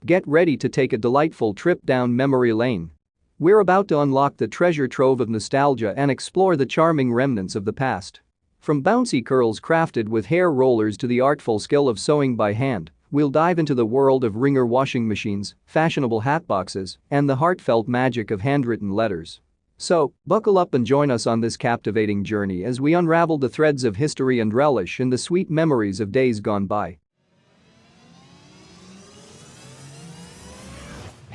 Get ready to take a delightful trip down memory lane. We're about to unlock the treasure trove of nostalgia and explore the charming remnants of the past. From bouncy curls crafted with hair rollers to the artful skill of sewing by hand, we'll dive into the world of wringer washing machines, fashionable hatboxes, and the heartfelt magic of handwritten letters. So, buckle up and join us on this captivating journey as we unravel the threads of history and relish in the sweet memories of days gone by.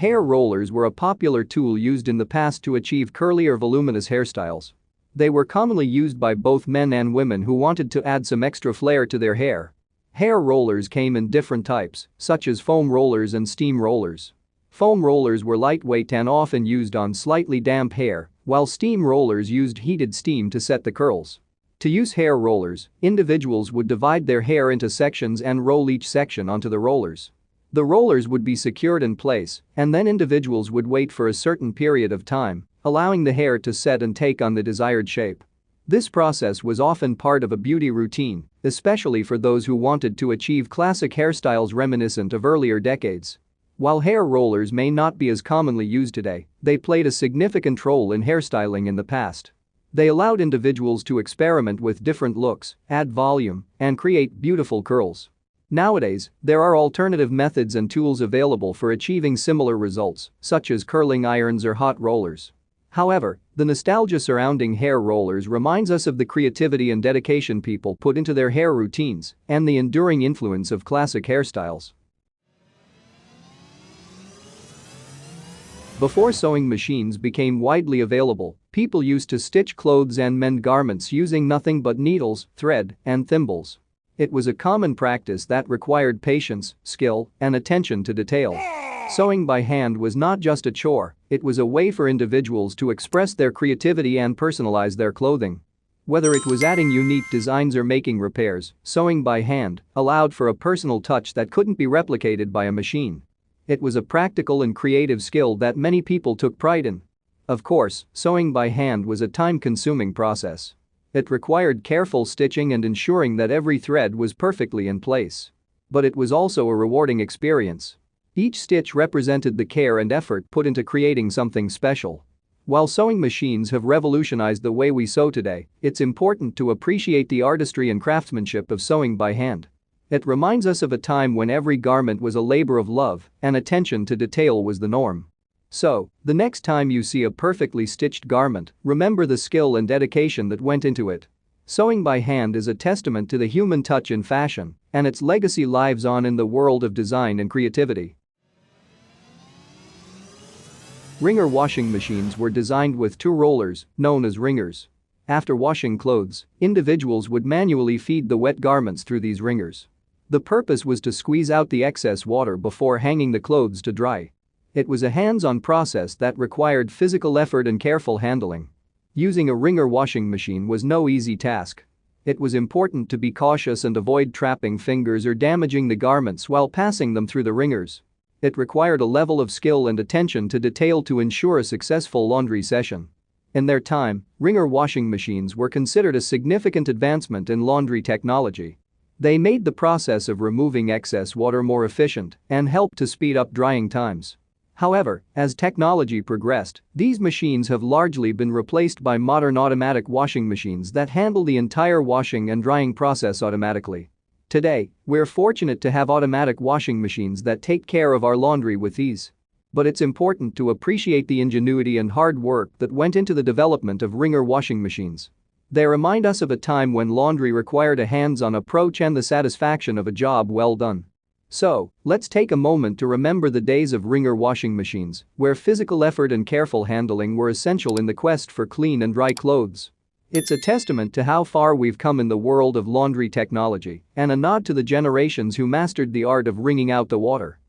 Hair rollers were a popular tool used in the past to achieve curly or voluminous hairstyles. They were commonly used by both men and women who wanted to add some extra flair to their hair. Hair rollers came in different types, such as foam rollers and steam rollers. Foam rollers were lightweight and often used on slightly damp hair, while steam rollers used heated steam to set the curls. To use hair rollers, individuals would divide their hair into sections and roll each section onto the rollers. The rollers would be secured in place, and then individuals would wait for a certain period of time, allowing the hair to set and take on the desired shape. This process was often part of a beauty routine, especially for those who wanted to achieve classic hairstyles reminiscent of earlier decades. While hair rollers may not be as commonly used today, they played a significant role in hairstyling in the past. They allowed individuals to experiment with different looks, add volume, and create beautiful curls. Nowadays, there are alternative methods and tools available for achieving similar results, such as curling irons or hot rollers. However, the nostalgia surrounding hair rollers reminds us of the creativity and dedication people put into their hair routines and the enduring influence of classic hairstyles. Before sewing machines became widely available, people used to stitch clothes and mend garments using nothing but needles, thread, and thimbles. It was a common practice that required patience, skill, and attention to detail. Sewing by hand was not just a chore, it was a way for individuals to express their creativity and personalize their clothing. Whether it was adding unique designs or making repairs, sewing by hand allowed for a personal touch that couldn't be replicated by a machine. It was a practical and creative skill that many people took pride in. Of course, sewing by hand was a time-consuming process. It required careful stitching and ensuring that every thread was perfectly in place. But it was also a rewarding experience. Each stitch represented the care and effort put into creating something special. While sewing machines have revolutionized the way we sew today, it's important to appreciate the artistry and craftsmanship of sewing by hand. It reminds us of a time when every garment was a labor of love and attention to detail was the norm. So, the next time you see a perfectly stitched garment, remember the skill and dedication that went into it. Sewing by hand is a testament to the human touch in fashion, and its legacy lives on in the world of design and creativity. Wringer washing machines were designed with two rollers, known as wringers. After washing clothes, individuals would manually feed the wet garments through these wringers. The purpose was to squeeze out the excess water before hanging the clothes to dry. It was a hands-on process that required physical effort and careful handling. Using a wringer washing machine was no easy task. It was important to be cautious and avoid trapping fingers or damaging the garments while passing them through the wringers. It required a level of skill and attention to detail to ensure a successful laundry session. In their time, wringer washing machines were considered a significant advancement in laundry technology. They made the process of removing excess water more efficient and helped to speed up drying times. However, as technology progressed, these machines have largely been replaced by modern automatic washing machines that handle the entire washing and drying process automatically. Today, we're fortunate to have automatic washing machines that take care of our laundry with ease. But it's important to appreciate the ingenuity and hard work that went into the development of wringer washing machines. They remind us of a time when laundry required a hands-on approach and the satisfaction of a job well done. So, let's take a moment to remember the days of wringer washing machines, where physical effort and careful handling were essential in the quest for clean and dry clothes. It's a testament to how far we've come in the world of laundry technology and a nod to the generations who mastered the art of wringing out the water.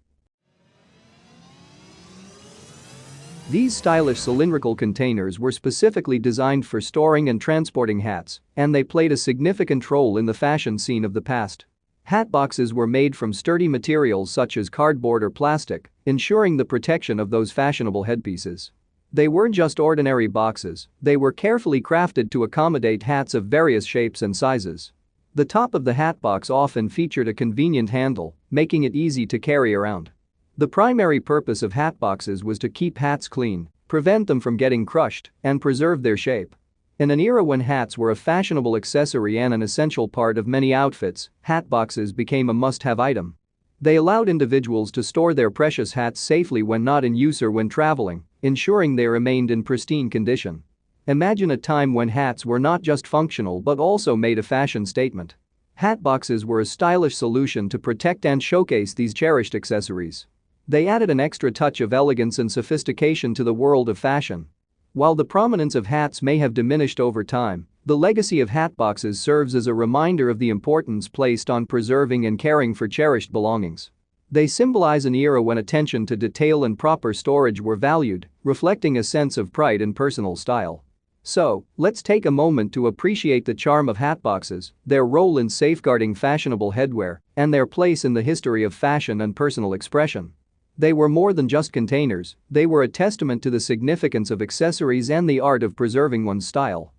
These stylish cylindrical containers were specifically designed for storing and transporting hats, and they played a significant role in the fashion scene of the past. Hatboxes were made from sturdy materials such as cardboard or plastic, ensuring the protection of those fashionable headpieces. They weren't just ordinary boxes, they were carefully crafted to accommodate hats of various shapes and sizes. The top of the hatbox often featured a convenient handle, making it easy to carry around. The primary purpose of hatboxes was to keep hats clean, prevent them from getting crushed, and preserve their shape. In an era when hats were a fashionable accessory and an essential part of many outfits, hatboxes became a must-have item. They allowed individuals to store their precious hats safely when not in use or when traveling, ensuring they remained in pristine condition. Imagine a time when hats were not just functional but also made a fashion statement. Hatboxes were a stylish solution to protect and showcase these cherished accessories. They added an extra touch of elegance and sophistication to the world of fashion. While the prominence of hats may have diminished over time, the legacy of hatboxes serves as a reminder of the importance placed on preserving and caring for cherished belongings. They symbolize an era when attention to detail and proper storage were valued, reflecting a sense of pride and personal style. So, let's take a moment to appreciate the charm of hatboxes, their role in safeguarding fashionable headwear, and their place in the history of fashion and personal expression. They were more than just containers, they were a testament to the significance of accessories and the art of preserving one's style.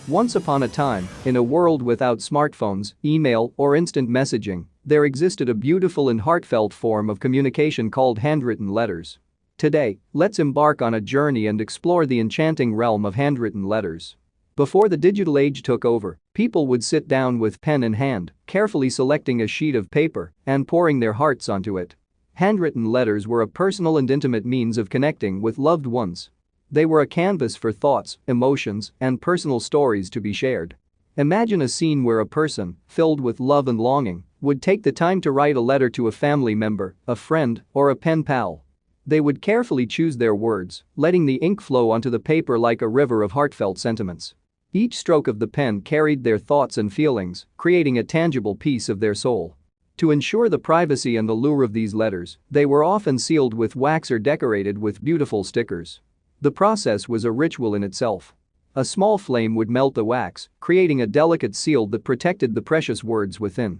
Once upon a time, in a world without smartphones, email, or instant messaging, there existed a beautiful and heartfelt form of communication called handwritten letters. Today, let's embark on a journey and explore the enchanting realm of handwritten letters. Before the digital age took over, people would sit down with pen in hand, carefully selecting a sheet of paper and pouring their hearts onto it. Handwritten letters were a personal and intimate means of connecting with loved ones. They were a canvas for thoughts, emotions, and personal stories to be shared. Imagine a scene where a person, filled with love and longing, would take the time to write a letter to a family member, a friend, or a pen pal. They would carefully choose their words, letting the ink flow onto the paper like a river of heartfelt sentiments. Each stroke of the pen carried their thoughts and feelings, creating a tangible piece of their soul. To ensure the privacy and allure of these letters, they were often sealed with wax or decorated with beautiful stickers. The process was a ritual in itself. A small flame would melt the wax, creating a delicate seal that protected the precious words within.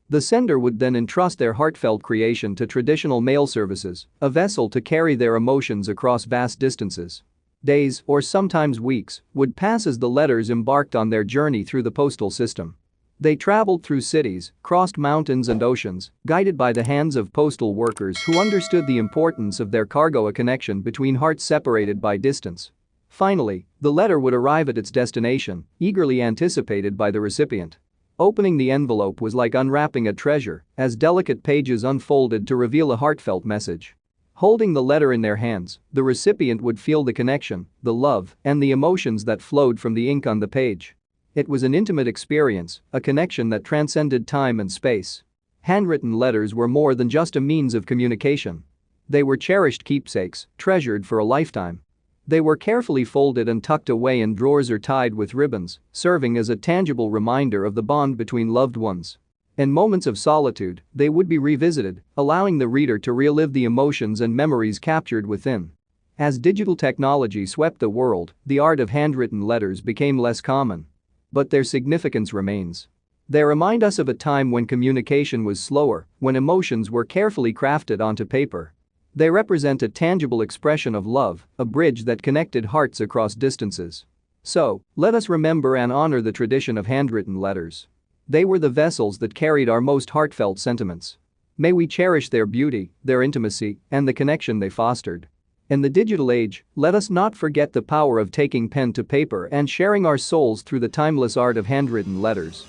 The sender would then entrust their heartfelt creation to traditional mail services, a vessel to carry their emotions across vast distances. Days, or sometimes weeks, would pass as the letters embarked on their journey through the postal system. They traveled through cities, crossed mountains and oceans, guided by the hands of postal workers who understood the importance of their cargo, a connection between hearts separated by distance. Finally, the letter would arrive at its destination, eagerly anticipated by the recipient. Opening the envelope was like unwrapping a treasure, as delicate pages unfolded to reveal a heartfelt message. Holding the letter in their hands, the recipient would feel the connection, the love, and the emotions that flowed from the ink on the page. It was an intimate experience, a connection that transcended time and space. Handwritten letters were more than just a means of communication. They were cherished keepsakes, treasured for a lifetime. They were carefully folded and tucked away in drawers or tied with ribbons, serving as a tangible reminder of the bond between loved ones. In moments of solitude, they would be revisited, allowing the reader to relive the emotions and memories captured within. As digital technology swept the world, the art of handwritten letters became less common. But their significance remains. They remind us of a time when communication was slower, when emotions were carefully crafted onto paper. They represent a tangible expression of love, a bridge that connected hearts across distances. So, let us remember and honor the tradition of handwritten letters. They were the vessels that carried our most heartfelt sentiments. May we cherish their beauty, their intimacy, and the connection they fostered. In the digital age, let us not forget the power of taking pen to paper and sharing our souls through the timeless art of handwritten letters.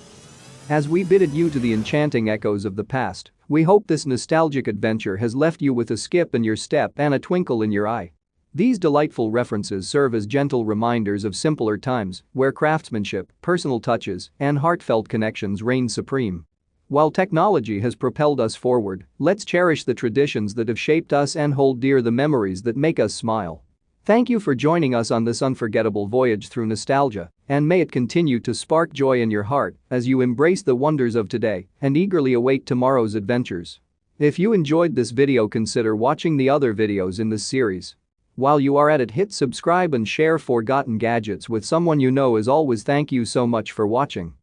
As we bid adieu to the enchanting echoes of the past, we hope this nostalgic adventure has left you with a skip in your step and a twinkle in your eye. These delightful references serve as gentle reminders of simpler times where craftsmanship, personal touches, and heartfelt connections reigned supreme. While technology has propelled us forward, let's cherish the traditions that have shaped us and hold dear the memories that make us smile. Thank you for joining us on this unforgettable voyage through nostalgia, and may it continue to spark joy in your heart as you embrace the wonders of today and eagerly await tomorrow's adventures. If you enjoyed this video, consider watching the other videos in this series. While you are at it, hit subscribe and share forgotten gadgets with someone you know. As always, thank you so much for watching.